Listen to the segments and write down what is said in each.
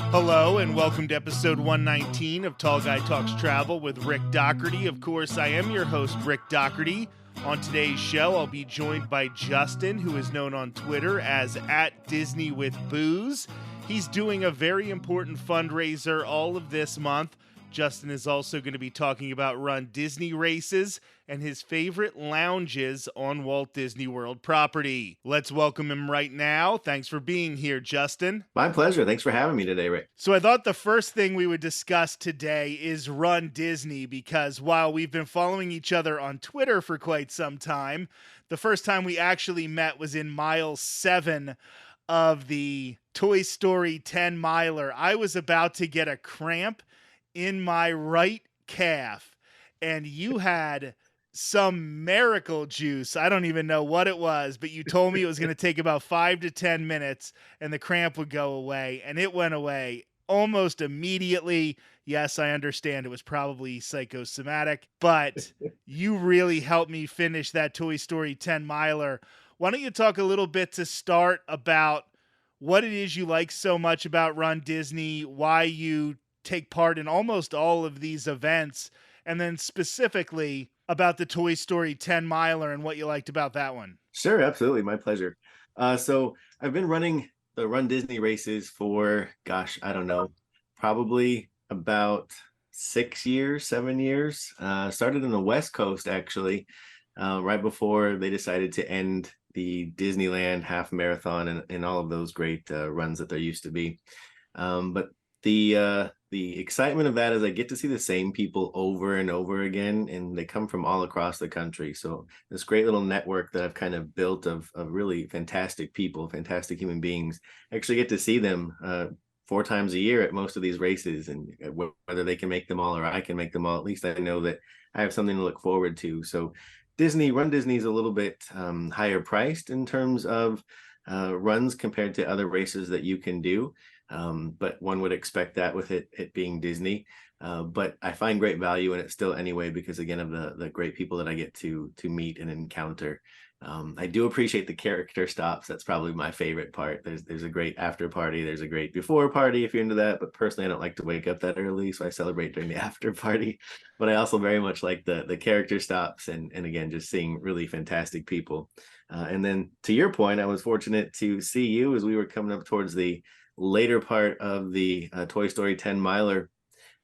Hello and welcome to episode 119 of Tall Guy Talks Travel with Rick Doherty. Of course, I am your host, Rick Doherty. On today's show, I'll be joined by Justin, who is known on Twitter as @DisneyWithBooze. He's doing a very important fundraiser all of this month. Justin is also going to be talking about runDisney races and his favorite lounges on Walt Disney World property. Let's welcome him right now. Thanks for being here, Justin. My pleasure. Thanks for having me today, Rick. So I thought the first thing we would discuss today is runDisney, because while we've been following each other on Twitter for quite some time, the first time we actually met was in mile 7 of the Toy Story 10 miler. I was about to get a cramp in my right calf, and you had some miracle juice. I don't even know what it was, but you told me it was going to take about 5 to 10 minutes and the cramp would go away, and it went away almost immediately. Yes, I understand it was probably psychosomatic, but you really helped me finish that Toy Story 10 miler. Why don't you talk a little bit to start about what it is you like so much about runDisney, why you take part in almost all of these events, and then specifically about the Toy Story 10 miler and what you liked about that one. Sure, absolutely. My pleasure. So I've been running the runDisney races for, I don't know, probably about 6 years, 7 years. Started in the West Coast, actually, right before they decided to end the Disneyland half marathon and all of those great runs that there used to be. But the excitement of that is I get to see the same people over and over again, and they come from all across the country. So this great little network that I've kind of built of really fantastic people, fantastic human beings, I actually get to see them 4 times a year at most of these races, and whether they can make them all or I can make them all, at least I know that I have something to look forward to. So runDisney is a little bit higher priced in terms of runs compared to other races that you can do. But one would expect that with it being Disney. But I find great value in it still anyway, because again, of the great people that I get to meet and encounter. I do appreciate the character stops. That's probably my favorite part. There's a great after party. There's a great before party if you're into that. But personally, I don't like to wake up that early, so I celebrate during the after party. But I also very much like the character stops and again, just seeing really fantastic people. And then to your point, I was fortunate to see you as we were coming up towards the later part of the Toy Story 10 miler,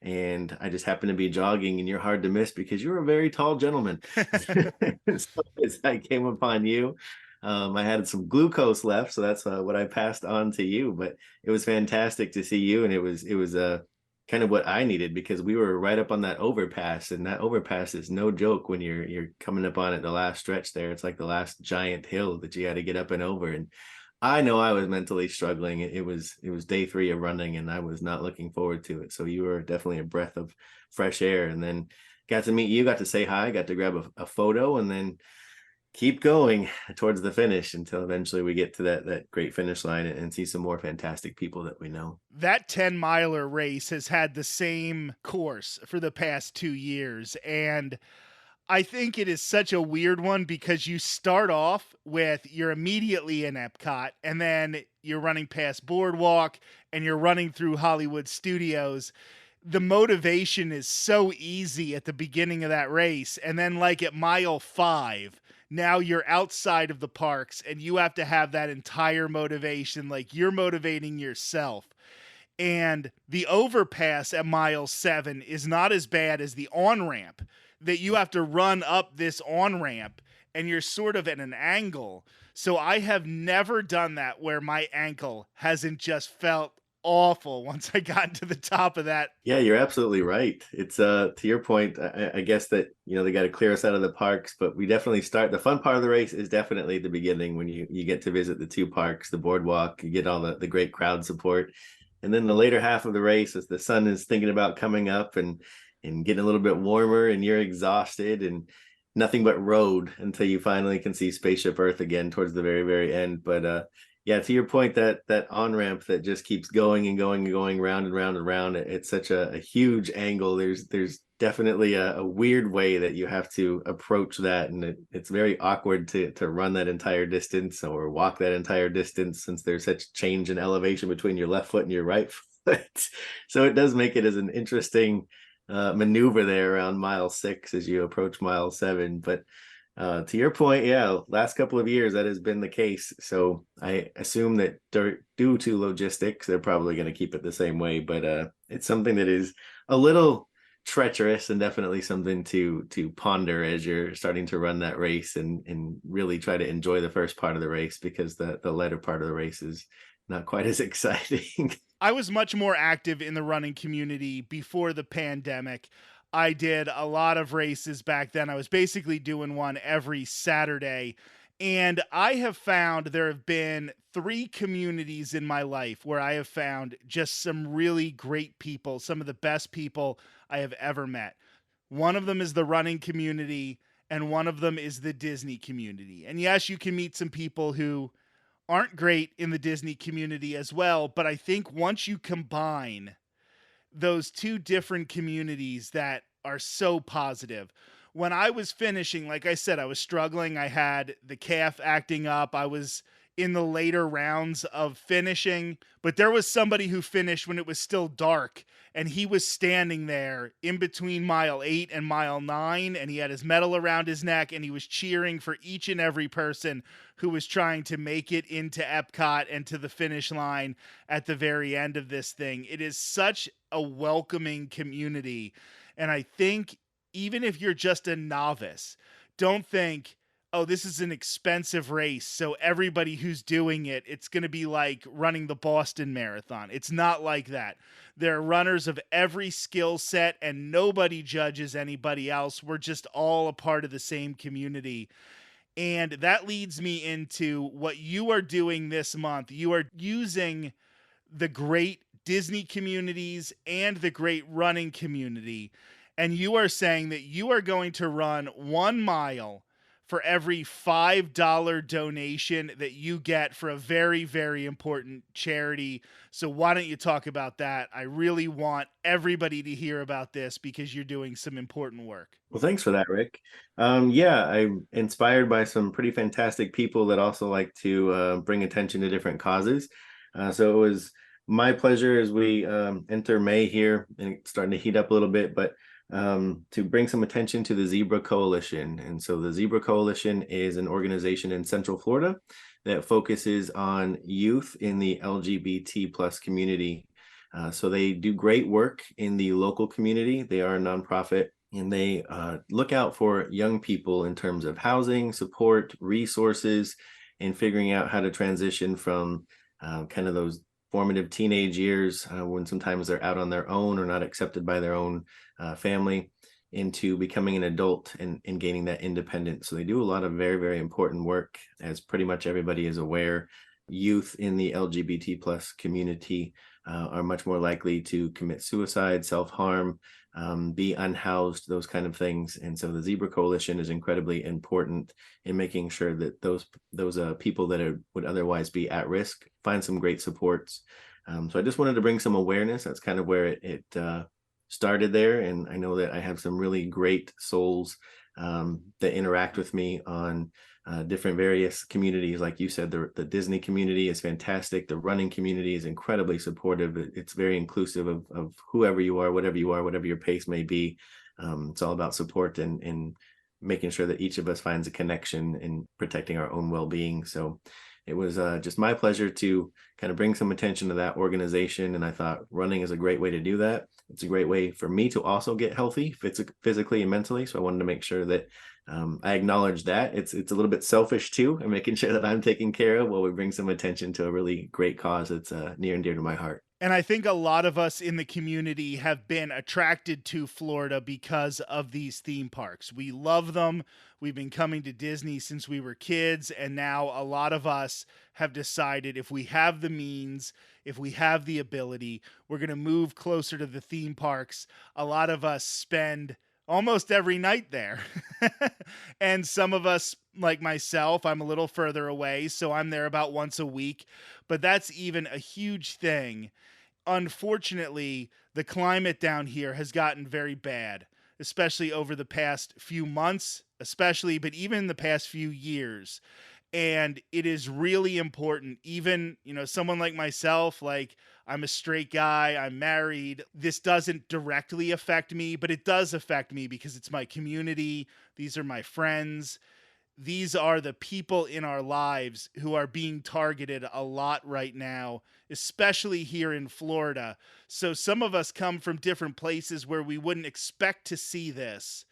and I just happened to be jogging, and you're hard to miss because you're a very tall gentleman. So as I came upon you, I had some glucose left, so that's what I passed on to you. But it was fantastic to see you, and it was kind of what I needed, because we were right up on that overpass, and that overpass is no joke when you're coming up on it, the last stretch there. It's like the last giant hill that you had to get up and over, and I know I was mentally struggling. It was day 3 of running, and I was not looking forward to it. So you were definitely a breath of fresh air, and then got to meet you, got to say hi, got to grab a photo, and then keep going towards the finish until eventually we get to that great finish line and see some more fantastic people that we know. That 10 miler race has had the same course for the past 2 years, and I think it is such a weird one because you start off with you're immediately in Epcot, and then you're running past Boardwalk and you're running through Hollywood Studios. The motivation is so easy at the beginning of that race. And then like at mile 5, now you're outside of the parks and you have to have that entire motivation. Like you're motivating yourself. And the overpass at mile 7 is not as bad as the on-ramp, that you have to run up this on-ramp and you're sort of at an angle. So I have never done that where my ankle hasn't just felt awful once I got to the top of that. Yeah, you're absolutely right. It's to your point, I guess that, they got to clear us out of the parks, but we definitely start. The fun part of the race is definitely the beginning when you get to visit the 2 parks, the boardwalk, you get all the great crowd support. And then the later half of the race, as the sun is thinking about coming up and getting a little bit warmer, and you're exhausted and nothing but road until you finally can see Spaceship Earth again towards the very, very end. But yeah, to your point, that on-ramp that just keeps going and going and going round and round and round, it's such a huge angle. There's definitely a weird way that you have to approach that, and it's very awkward to run that entire distance or walk that entire distance, since there's such change in elevation between your left foot and your right But so it does make it as an interesting maneuver there around mile 6 as you approach mile 7. But to your point, yeah, last couple of years that has been the case. So I assume that due to logistics, they're probably going to keep it the same way. But it's something that is a little treacherous and definitely something to ponder as you're starting to run that race and really try to enjoy the first part of the race, because the latter part of the race is not quite as exciting. I was much more active in the running community before the pandemic. I did a lot of races back then. I was basically doing one every Saturday. And I have found there have been three communities in my life where I have found just some really great people, some of the best people I have ever met. One of them is the running community, and one of them is the Disney community. And yes, you can meet some people who aren't great in the Disney community as well. But I think once you combine those two different communities that are so positive, when I was finishing, like I said, I was struggling. I had the calf acting up. I was in the later rounds of finishing, but there was somebody who finished when it was still dark, and he was standing there in between mile 8 and mile 9, and he had his medal around his neck, and he was cheering for each and every person who was trying to make it into Epcot and to the finish line at the very end of this thing. It is such a welcoming community, and I think even if you're just a novice, don't think, oh, this is an expensive race, so everybody who's doing it, it's going to be like running the Boston Marathon. It's not like that. There are runners of every skill set, and nobody judges anybody else. We're just all a part of the same community. And that leads me into what you are doing this month. You are using the great Disney communities and the great running community. And you are saying that you are going to run 1 mile for every $5 donation that you get for a very, very important charity. So why don't you talk about that? I really want everybody to hear about this because you're doing some important work. Well, thanks for that, Rick. Yeah, I'm inspired by some pretty fantastic people that also like to bring attention to different causes. So it was my pleasure as we enter May here and it's starting to heat up a little bit, but to bring some attention to the Zebra Coalition. And so the Zebra Coalition is an organization in Central Florida that focuses on youth in the LGBT plus community. So they do great work in the local community. They are a nonprofit, and they look out for young people in terms of housing, support, resources, and figuring out how to transition from kind of those formative teenage years when sometimes they're out on their own or not accepted by their own family, into becoming an adult and gaining that independence. So they do a lot of very, very important work. As pretty much everybody is aware, youth in the LGBT plus community are much more likely to commit suicide, self-harm, be unhoused, those kind of things. And so the Zebra Coalition is incredibly important in making sure that those people that would otherwise be at risk find some great supports. So I just wanted to bring some awareness. That's kind of where it started there. And I know that I have some really great souls that interact with me on different various communities. Like you said, the Disney community is fantastic. The running community is incredibly supportive. It's very inclusive of whoever you are, whatever your pace may be. It's all about support and making sure that each of us finds a connection in protecting our own well-being. So it was just my pleasure to kind of bring some attention to that organization. And I thought running is a great way to do that. It's a great way for me to also get healthy physically and mentally. So I wanted to make sure that I acknowledge that. It's a little bit selfish too, and making sure that I'm taken care of while we bring some attention to a really great cause that's near and dear to my heart. And I think a lot of us in the community have been attracted to Florida because of these theme parks. We love them. We've been coming to Disney since we were kids. And now a lot of us have decided if we have the means, if we have the ability, we're going to move closer to the theme parks. A lot of us spend almost every night there. And some of us, like myself, I'm a little further away, so I'm there about once a week. But that's even a huge thing. Unfortunately, the climate down here has gotten very bad, especially over the past few months, but even the past few years. And it is really important, even, someone like myself, like I'm a straight guy, I'm married. This doesn't directly affect me, but it does affect me because it's my community. These are my friends. These are the people in our lives who are being targeted a lot right now, especially here in Florida. So some of us come from different places where we wouldn't expect to see this,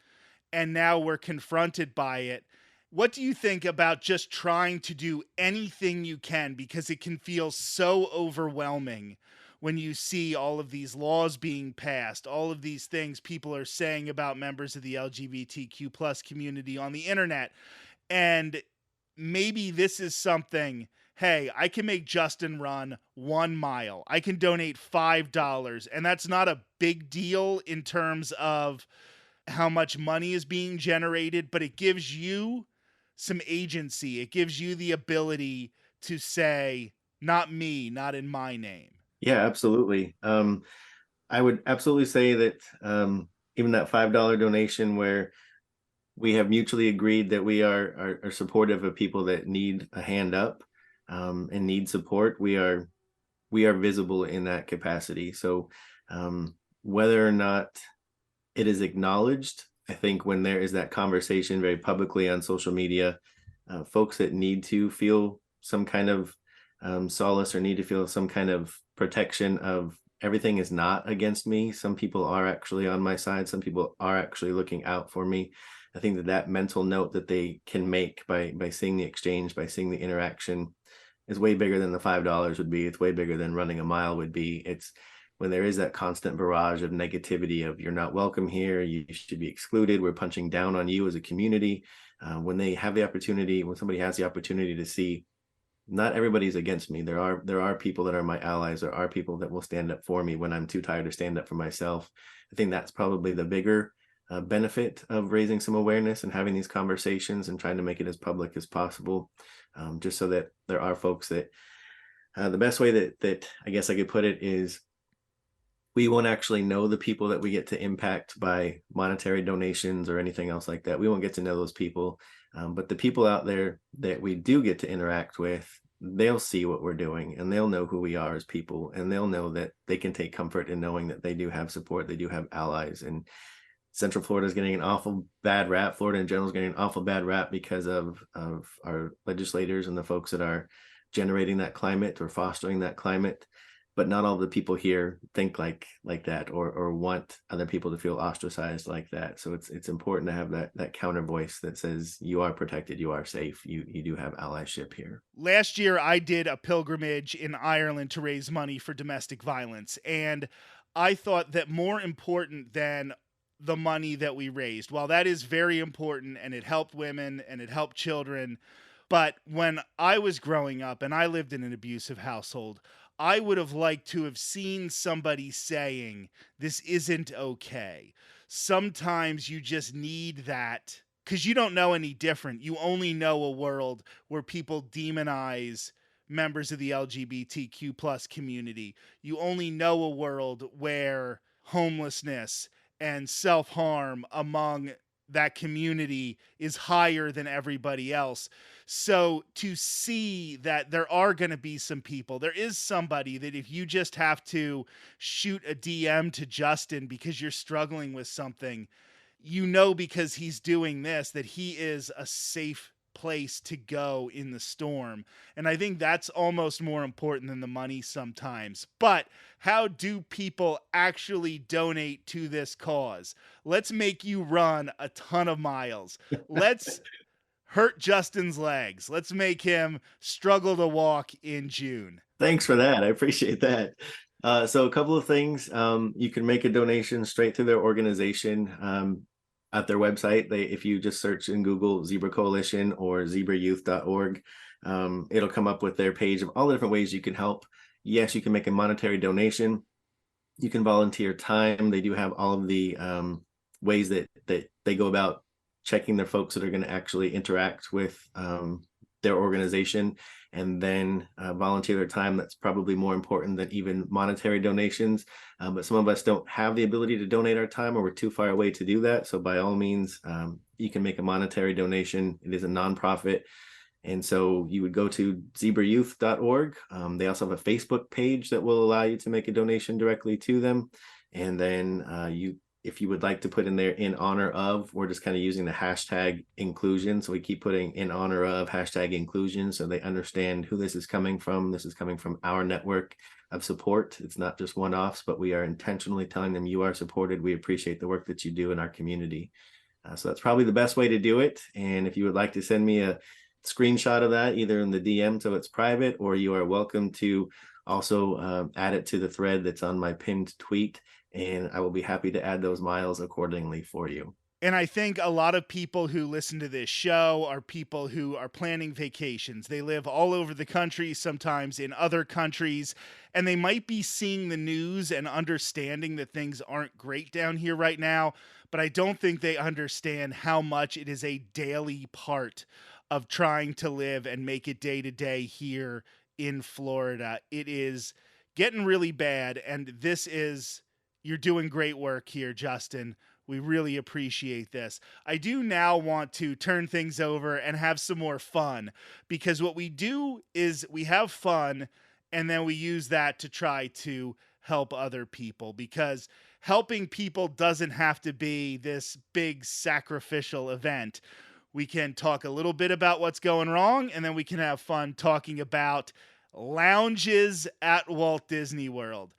and now we're confronted by it. What do you think about just trying to do anything you can, because it can feel so overwhelming when you see all of these laws being passed, all of these things people are saying about members of the LGBTQ plus community on the internet? And maybe this is something, hey, I can make Justin run 1 mile. I can donate $5. And that's not a big deal in terms of how much money is being generated, but it gives you some agency. It gives you the ability to say, not me, not in my name. Yeah, absolutely. I would absolutely say that even that $5 donation where we have mutually agreed that we are supportive of people that need a hand up and need support. We are visible in that capacity. So whether or not it is acknowledged, I think when there is that conversation very publicly on social media, folks that need to feel some kind of solace or need to feel some kind of protection of everything is not against me. Some people are actually on my side. Some people are actually looking out for me. I think that that mental note that they can make by seeing the exchange, by seeing the interaction, is way bigger than the $5 would be. It's way bigger than running a mile would be. It's when there is that constant barrage of negativity of you're not welcome here, you should be excluded, we're punching down on you as a community. When they have the opportunity, when somebody has the opportunity to see not everybody's against me. There are people that are my allies. There are people that will stand up for me when I'm too tired to stand up for myself. I think that's probably the bigger benefit of raising some awareness and having these conversations and trying to make it as public as possible, just so that there are folks that the best way that I guess I could put it is we won't actually know the people that we get to impact by monetary donations or anything else like that. We won't get to know those people. But the people out there that we do get to interact with, they'll see what we're doing and they'll know who we are as people. And they'll know that they can take comfort in knowing that they do have support. They do have allies. And Central Florida is getting an awful bad rap. Florida in general is getting an awful bad rap because of our legislators and the folks that are generating that climate or fostering that climate. But not all the people here think like that or want other people to feel ostracized like that. So it's important to have that counter voice that says you are protected, you are safe, you do have allyship here. Last year, I did a pilgrimage in Ireland to raise money for domestic violence. And I thought that more important than the money that we raised, while that is very important and it helped women and it helped children, but when I was growing up and I lived in an abusive household, I would have liked to have seen somebody saying, this isn't okay. Sometimes you just need that because you don't know any different. You only know a world where people demonize members of the LGBTQ plus community. You only know a world where homelessness and self-harm among that community is higher than everybody else. So to see that there are going to be some people, there is somebody that if you just have to shoot a DM to Justin because you're struggling with something, you know, because he's doing this, that he is a safe place to go in the storm. And I think that's almost more important than the money sometimes. But how do people actually donate to this cause? Let's make you run a ton of miles. Let's hurt Justin's legs. Let's make him struggle to walk in June. Thanks for that. I appreciate that. So a couple of things. You can make a donation straight through their organization. At their website, if you just search in Google Zebra Coalition or zebrayouth.org, it'll come up with their page of all the different ways you can help. Yes, you can make a monetary donation. You can volunteer time. They do have all of the ways that they go about checking their folks that are going to actually interact with their organization, and then volunteer their time. That's probably more important than even monetary donations. But some of us don't have the ability to donate our time, or we're too far away to do that. So by all means, you can make a monetary donation. It is a nonprofit. And so you would go to zebrayouth.org. They also have a Facebook page that will allow you to make a donation directly to them. And then if you would like to put in there in honor of, we're just kind of using the hashtag inclusion. So we keep putting in honor of hashtag inclusion so they understand who this is coming from. This is coming from our network of support. It's not just one-offs, but we are intentionally telling them you are supported. We appreciate the work that you do in our community. So that's probably the best way to do it. And if you would like to send me a screenshot of that, either in the DM so it's private, or you are welcome to also add it to the thread that's on my pinned tweet. And I will be happy to add those miles accordingly for you. And I think a lot of people who listen to this show are people who are planning vacations. They live all over the country, sometimes in other countries, and they might be seeing the news and understanding that things aren't great down here right now. But I don't think they understand how much it is a daily part of trying to live and make it day to day here in Florida. It is getting really bad, and you're doing great work here, Justin. We really appreciate this. I do now want to turn things over and have some more fun, because what we do is we have fun and then we use that to try to help other people, because helping people doesn't have to be this big sacrificial event. We can talk a little bit about what's going wrong, and then we can have fun talking about lounges at Walt Disney World.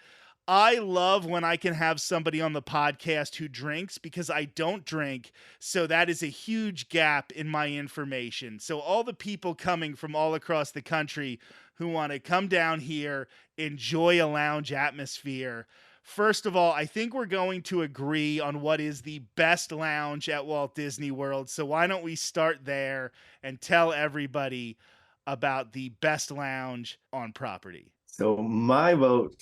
I love when I can have somebody on the podcast who drinks, because I don't drink. So that is a huge gap in my information. So all the people coming from all across the country who want to come down here, enjoy a lounge atmosphere. First of all, I think we're going to agree on what is the best lounge at Walt Disney World. So why don't we start there and tell everybody about the best lounge on property? So my vote,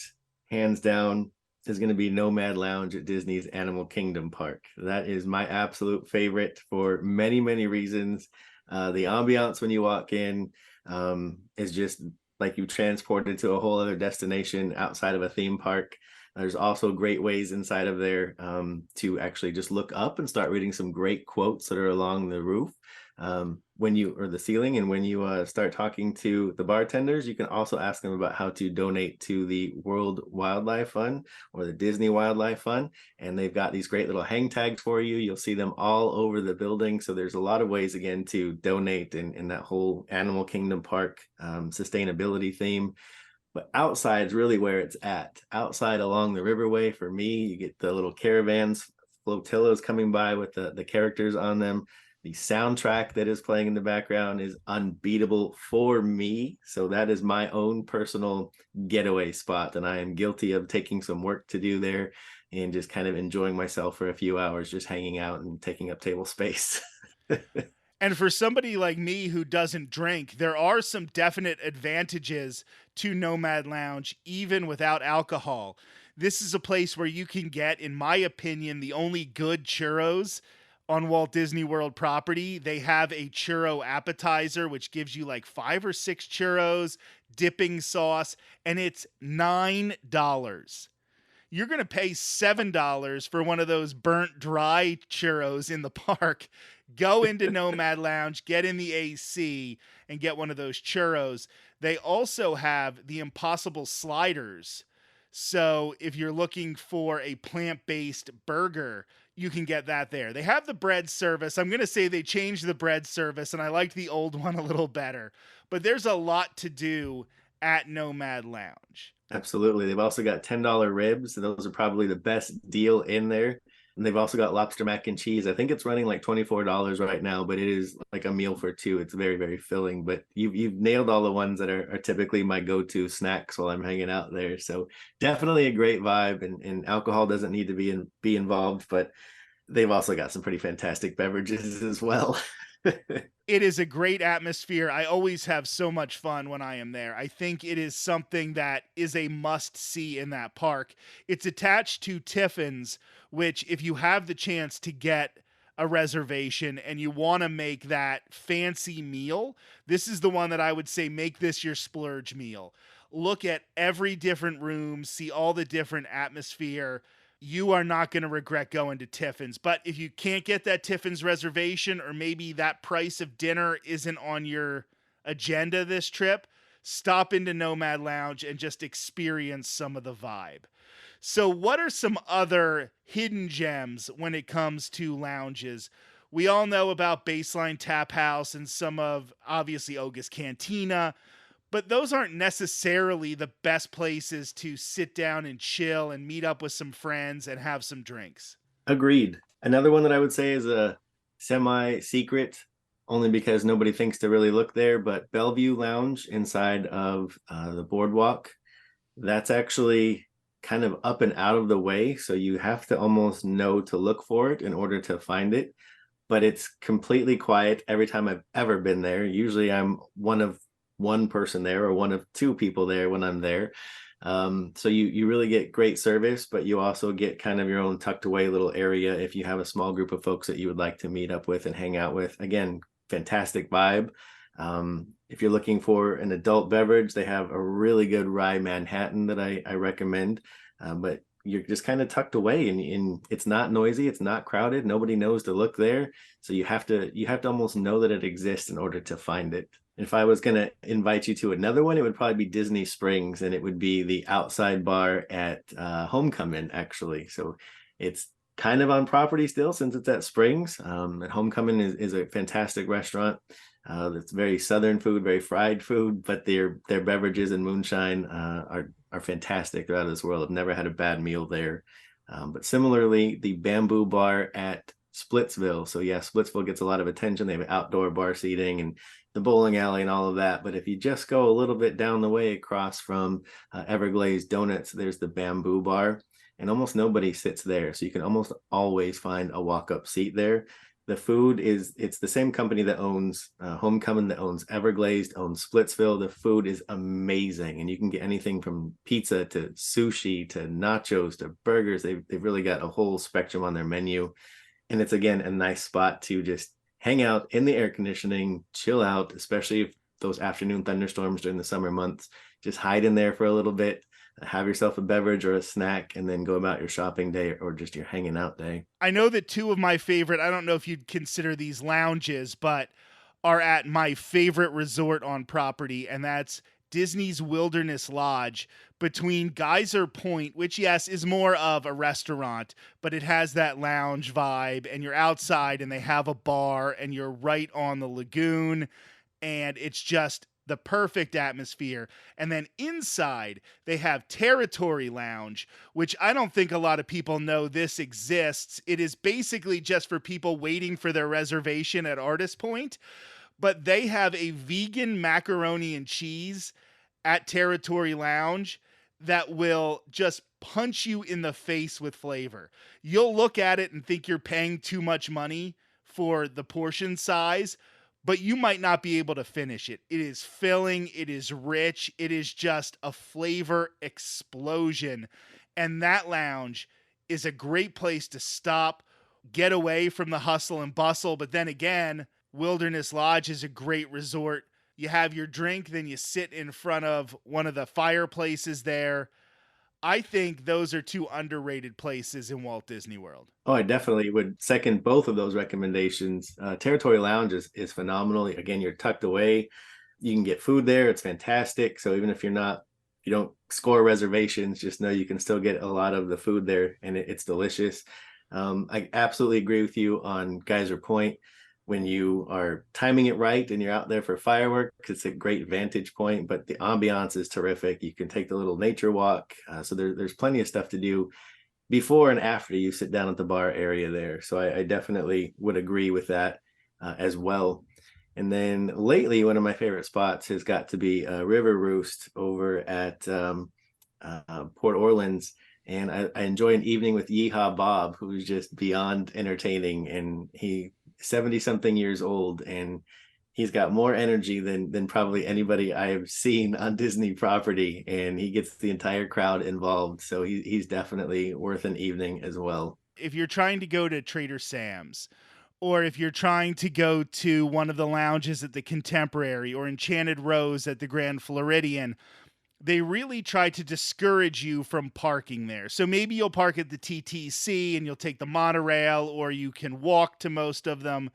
hands down, is going to be Nomad Lounge at Disney's Animal Kingdom Park. That is my absolute favorite for many, many reasons. The ambiance when you walk in is just like you transported to a whole other destination outside of a theme park. There's also great ways inside of there to actually just look up and start reading some great quotes that are along the roof or the ceiling. And when you start talking to the bartenders, you can also ask them about how to donate to the World Wildlife Fund or the Disney Wildlife Fund. And they've got these great little hang tags for you. You'll see them all over the building. So there's a lot of ways, again, to donate in that whole Animal Kingdom Park sustainability theme. But outside is really where it's at. Outside along the riverway, for me, you get the little caravans, flotillas coming by with the characters on them. The soundtrack that is playing in the background is unbeatable for me. So that is my own personal getaway spot. And I am guilty of taking some work to do there and just kind of enjoying myself for a few hours, just hanging out and taking up table space. And for somebody like me who doesn't drink, there are some definite advantages to Nomad Lounge, even without alcohol. This is a place where you can get, in my opinion, the only good churros on Walt Disney World property. They have a churro appetizer, which gives you like 5 or 6 churros, dipping sauce, and it's $9. You're going to pay $7 for one of those burnt dry churros in the park. Go into Nomad Lounge, get in the AC, and get one of those churros. They also have the Impossible Sliders. So if you're looking for a plant-based burger, you can get that there. They have the bread service. I'm going to say they changed the bread service, and I liked the old one a little better. But there's a lot to do at Nomad Lounge. Absolutely. They've also got $10 ribs. And those are probably the best deal in there. And they've also got lobster mac and cheese. I think it's running like $24 right now, but it is like a meal for two. It's very, very filling. But you've nailed all the ones that are typically my go-to snacks while I'm hanging out there. So definitely a great vibe. And alcohol doesn't need to be involved, but they've also got some pretty fantastic beverages as well. It is a great atmosphere. I always have so much fun when I am there. I think it is something that is a must see in that park. It's attached to Tiffin's, which, if you have the chance to get a reservation and you want to make that fancy meal, this is the one that I would say make this your splurge meal. Look at every different room, see all the different atmosphere. You are not going to regret going to Tiffin's. But if you can't get that Tiffin's reservation, or maybe that price of dinner isn't on your agenda this trip, stop into Nomad Lounge and just experience some of the vibe. So, what are some other hidden gems when it comes to lounges? We all know about Baseline Tap House and some of obviously Oga's Cantina, but those aren't necessarily the best places to sit down and chill and meet up with some friends and have some drinks. Agreed. Another one that I would say is a semi-secret, only because nobody thinks to really look there, but Bellevue Lounge inside of the boardwalk. That's actually kind of up and out of the way, so you have to almost know to look for it in order to find it. But it's completely quiet every time I've ever been there. Usually I'm one of one person there or one of two people there when I'm there. So you really get great service, but you also get kind of your own tucked away little area if you have a small group of folks that you would like to meet up with and hang out with. Again, fantastic vibe. If you're looking for an adult beverage, they have a really good rye Manhattan that I recommend. But you're just kind of tucked away, and it's not noisy, it's not crowded, nobody knows to look there. So you have to almost know that it exists in order to find it. If I was going to invite you to another one, it would probably be Disney Springs, and it would be the outside bar at Homecoming, actually. So it's kind of on property still since it's at Springs. And Homecoming is a fantastic restaurant. It's very Southern food, very fried food, but their beverages and moonshine are fantastic. They're out of this world. I've never had a bad meal there. But similarly, the Bamboo Bar at Splitsville. So yeah, Splitsville gets a lot of attention. They have outdoor bar seating and the bowling alley and all of that. But if you just go a little bit down the way across from Everglazed Donuts, there's the Bamboo Bar, and almost nobody sits there. So you can almost always find a walk-up seat there. The food it's the same company that owns Homecoming, that owns Everglazed, owns Splitsville. The food is amazing, and you can get anything from pizza to sushi to nachos to burgers. They've really got a whole spectrum on their menu, and it's again a nice spot to just hang out in the air conditioning, chill out, especially if those afternoon thunderstorms during the summer months. Just hide in there for a little bit, have yourself a beverage or a snack, and then go about your shopping day or just your hanging out day. I know that two of my favorite, I don't know if you'd consider these lounges, but are at my favorite resort on property, and that's Disney's Wilderness Lodge between Geyser Point, which, yes, is more of a restaurant, but it has that lounge vibe, and you're outside and they have a bar, and you're right on the lagoon, and it's just the perfect atmosphere. And then inside, they have Territory Lounge, which I don't think a lot of people know this exists. It is basically just for people waiting for their reservation at Artist Point, but they have a vegan macaroni and cheese at Territory Lounge that will just punch you in the face with flavor. You'll look at it and think you're paying too much money for the portion size, but you might not be able to finish it. It is filling, it is rich, it is just a flavor explosion. And that lounge is a great place to stop, get away from the hustle and bustle. But then again, Wilderness Lodge is a great resort. You have your drink, then you sit in front of one of the fireplaces there. I think those are two underrated places in Walt Disney World. Oh, I definitely would second both of those recommendations. Territory Lounge is phenomenal. Again, you're tucked away. You can get food there. It's fantastic. So even if you don't score reservations, just know you can still get a lot of the food there, and it's delicious. I absolutely agree with you on Geyser Point. When you are timing it right and you're out there for fireworks, it's a great vantage point, but the ambiance is terrific. You can take the little nature walk. So there's plenty of stuff to do before and after you sit down at the bar area there. So I definitely would agree with that as well. And then lately, one of my favorite spots has got to be River Roost over at Port Orleans. And I enjoy an evening with Yeehaw Bob, who's just beyond entertaining. And he 70 something years old, and he's got more energy than probably anybody I've seen on Disney property, and he gets the entire crowd involved. So he's definitely worth an evening as well. If you're trying to go to Trader Sam's, or if you're trying to go to one of the lounges at the Contemporary or Enchanted Rose at the Grand Floridian, they really try to discourage you from parking there. So maybe you'll park at the TTC and you'll take the monorail, or you can walk to most of them.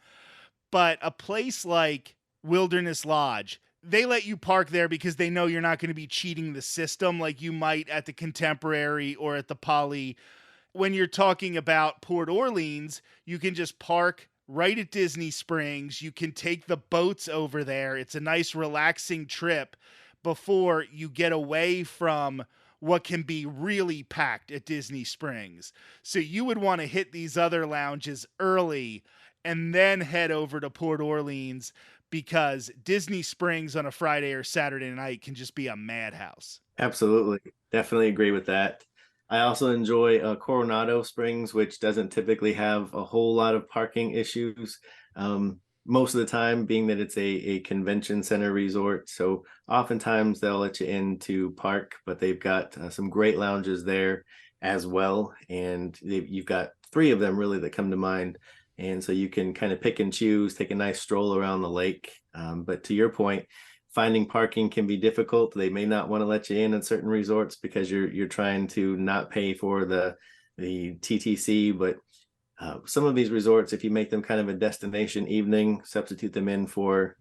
But a place like Wilderness Lodge, they let you park there because they know you're not going to be cheating the system like you might at the Contemporary or at the Poly. When you're talking about Port Orleans, you can just park right at Disney Springs. You can take the boats over there. It's a nice, relaxing trip before you get away from what can be really packed at Disney Springs. So you would want to hit these other lounges early and then head over to Port Orleans because Disney Springs on a Friday or Saturday night can just be a madhouse. Absolutely. Definitely agree with that. I also enjoy Coronado Springs, which doesn't typically have a whole lot of parking issues. Most of the time, being that it's a convention center resort. So oftentimes they'll let you in to park, but they've got some great lounges there as well. And you've got three of them really that come to mind. And so you can kind of pick and choose, take a nice stroll around the lake. But to your point, finding parking can be difficult. They may not want to let you in at certain resorts because you're trying to not pay for the TTC. But some of these resorts, if you make them kind of a destination evening, substitute them in for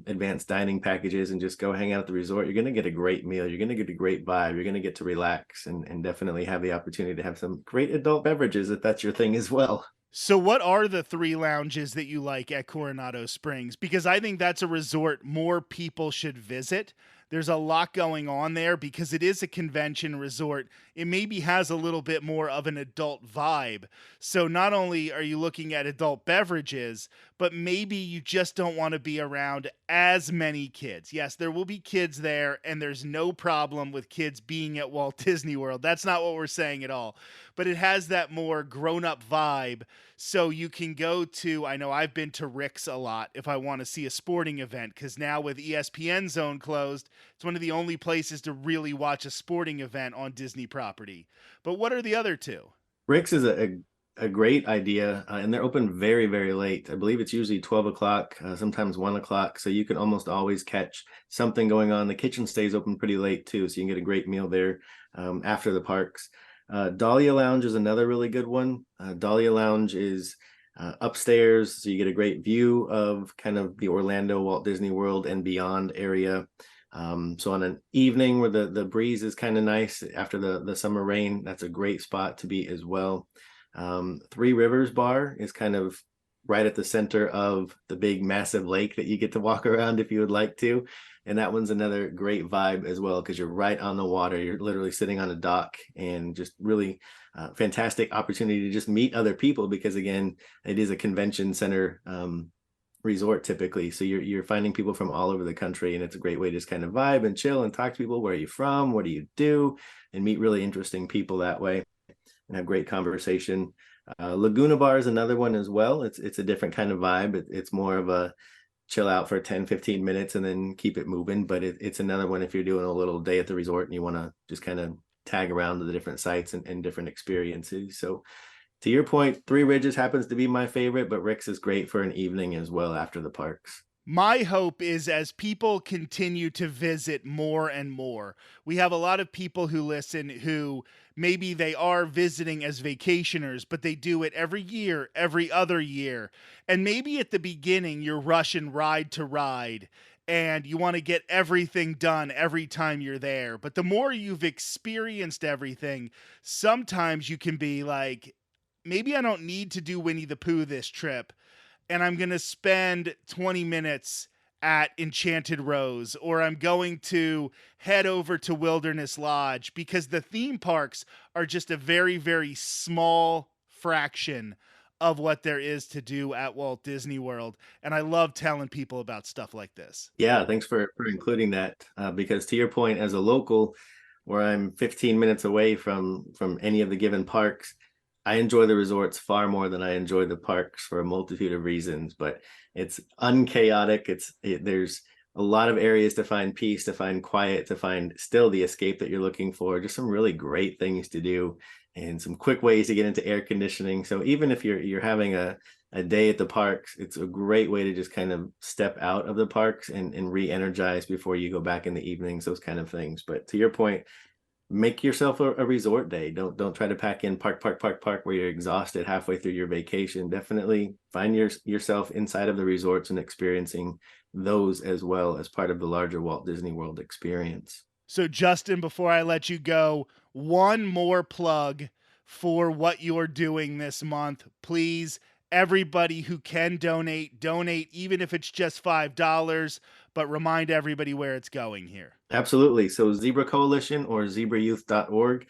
advanced dining packages and just go hang out at the resort, you're going to get a great meal. You're going to get a great vibe. You're going to get to relax and definitely have the opportunity to have some great adult beverages if that's your thing as well. So, what are the three lounges that you like at Coronado Springs? Because I think that's a resort more people should visit. There's a lot going on there because it is a convention resort. It maybe has a little bit more of an adult vibe. So, not only are you looking at adult beverages, but maybe you just don't want to be around as many kids. Yes, there will be kids there, and there's no problem with kids being at Walt Disney World. That's not what we're saying at all. But it has that more grown up vibe. So you can go to, I know I've been to Rick's a lot if I want to see a sporting event, because now with ESPN Zone closed, it's one of the only places to really watch a sporting event on Disney property. But what are the other two? Rick's is a great idea, and they're open very, very late. I believe it's usually 12 o'clock, sometimes 1 o'clock. So you can almost always catch something going on. The kitchen stays open pretty late too, so you can get a great meal there after the parks. Dahlia Lounge is another really good one. Dahlia Lounge is upstairs, so you get a great view of kind of the Orlando, Walt Disney World, and beyond area. So on an evening where the breeze is kind of nice after the summer rain, that's a great spot to be as well. Three Rivers Bar is kind of right at the center of the big massive lake that you get to walk around if you would like to. And that one's another great vibe as well because you're right on the water. You're literally sitting on a dock and just really fantastic opportunity to just meet other people because again, it is a convention center resort typically. So you're finding people from all over the country and it's a great way to just kind of vibe and chill and talk to people. Where are you from? What do you do? And meet really interesting people that way and have great conversation. Laguna Bar is another one as well. It's a different kind of vibe. It's more of a chill out for 10-15 minutes and then keep it moving. But it's another one if you're doing a little day at the resort and you want to just kind of tag around to the different sites and different experiences. So to your point, Three Ridges happens to be my favorite, but Rick's is great for an evening as well after the parks. My hope is as people continue to visit more and more, we have a lot of people who listen who maybe they are visiting as vacationers, but they do it every year, every other year. And maybe at the beginning, you're rushing ride to ride and you want to get everything done every time you're there. But the more you've experienced everything, sometimes you can be like, maybe I don't need to do Winnie the Pooh this trip and I'm going to spend 20 minutes at Enchanted Rose, or I'm going to head over to Wilderness Lodge because the theme parks are just a very, very small fraction of what there is to do at Walt Disney World. And I love telling people about stuff like this. Yeah, thanks for including that because to your point, as a local, where I'm 15 minutes away from any of the given parks, I enjoy the resorts far more than I enjoy the parks for a multitude of reasons, but it's unchaotic. There's a lot of areas to find peace, to find quiet, to find still the escape that you're looking for. Just some really great things to do and some quick ways to get into air conditioning. So even if you're having a day at the parks, it's a great way to just kind of step out of the parks and re-energize before you go back in the evenings, those kind of things. But to your point, make yourself a resort day. Don't try to pack in park where you're exhausted halfway through your vacation. Definitely find yourself inside of the resorts and experiencing those as well as part of the larger Walt Disney World experience. So, Justin, before I let you go, one more plug for what you're doing this month. Please, everybody who can donate, donate, even if it's just $5, but remind everybody where it's going here. Absolutely. So Zebra Coalition or zebrayouth.org,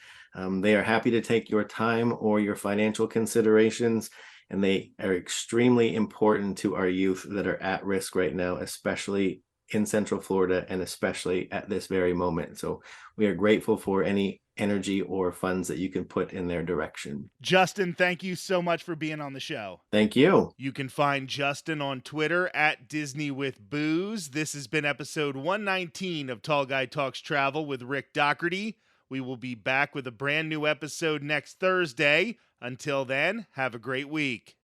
they are happy to take your time or your financial considerations, and they are extremely important to our youth that are at risk right now, especially in Central Florida and especially at this very moment. So we are grateful for any energy or funds that you can put in their direction. Justin, thank you so much for being on the show. Thank you. You can find Justin on Twitter at Disney with Booze. This has been episode 119 of Tall Guy Talks Travel with Rick Doherty. We will be back with a brand new episode next Thursday. Until then, have a great week.